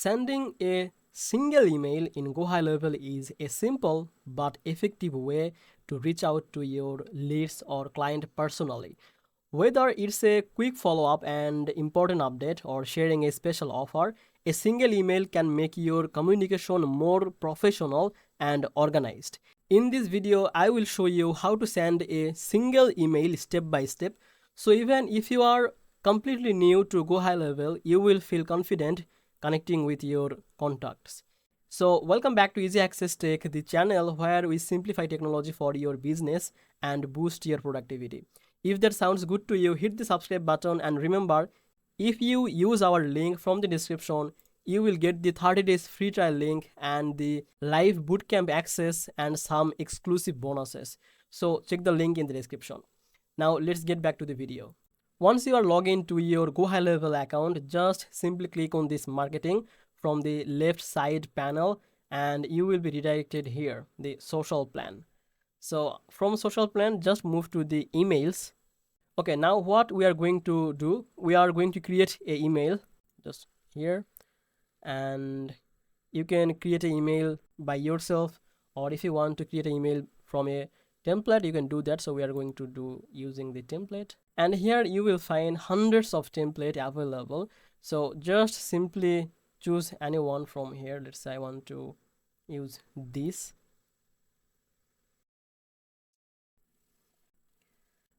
Sending a single email in GoHighLevel is a simple but effective way to reach out to your leads or client personally. Whether it's a quick follow-up and important update or sharing a special offer, a single email can make your communication more professional and organized. In this video, I will show you how to send a single email step by step. So even if you are completely new to GoHighLevel, you will feel confident connecting with your contacts. So welcome back to Easy Access Tech, the channel where we simplify technology for your business and boost your productivity. If that sounds good to you, hit the subscribe button, and remember, if you use our link from the description, you will get the 30 days free trial link and the live bootcamp access and some exclusive bonuses. So check the link in the description. Now let's get back to the video. Once you are logged into your GoHighLevel account, just simply click on this marketing from the left side panel and you will be redirected here, the social plan. So from social plan, just move to the emails. Okay, now what we are going to do, we are going to create an email just here, and you can create an email by yourself, or if you want to create an email from a template, you can do that. So we are going to do using the template, and here you will find hundreds of templates available. So just simply choose any one from here. Let's say I want to use this.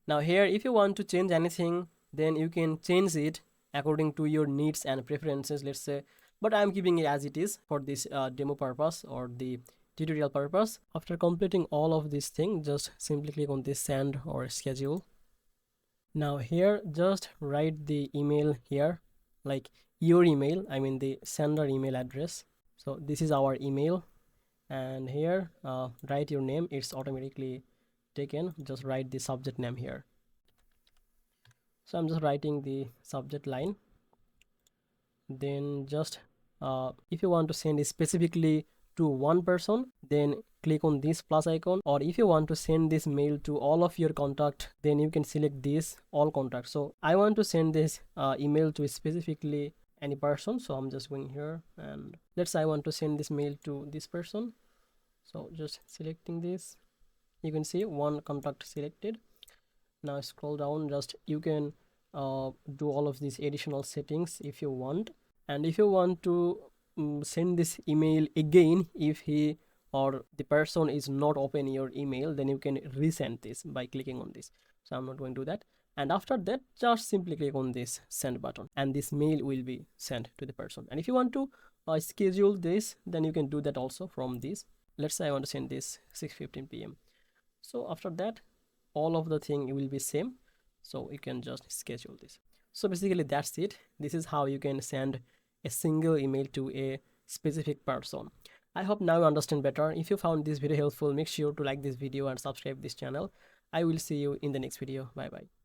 Now here, if you want to change anything, then you can change it according to your needs and preferences, let's say, but I'm keeping it as it is for this demo purpose or the tutorial purpose. After completing all of these things, just simply click on this send or schedule. Now here, just write the email here, like your email, I mean the sender email address. So this is our email, and here write your name. It's automatically taken. Just write the subject name here. So I'm just writing the subject line. Then just if you want to send it specifically to one person, then click on this plus icon, or if you want to send this mail to all of your contact, then you can select this all contacts. So I want to send this email to specifically any person, so I'm just going here, and let's say I want to send this mail to this person. So just selecting this, you can see one contact selected. Now scroll down, just you can do all of these additional settings if you want. And if you want to send this email again, if he or the person is not open your email, then you can resend this by clicking on this. So I'm not going to do that. And after that, just simply click on this send button, and this mail will be sent to the person. And if you want to schedule this, then you can do that also from this. Let's say I want to send this 6:15 p.m. So after that, all of the thing will be same. So you can just schedule this. So basically that's it. This is how you can send a single email to a specific person. I hope now you understand better. If you found this video helpful, make sure to like this video and subscribe this channel. I will see you in the next video. Bye bye.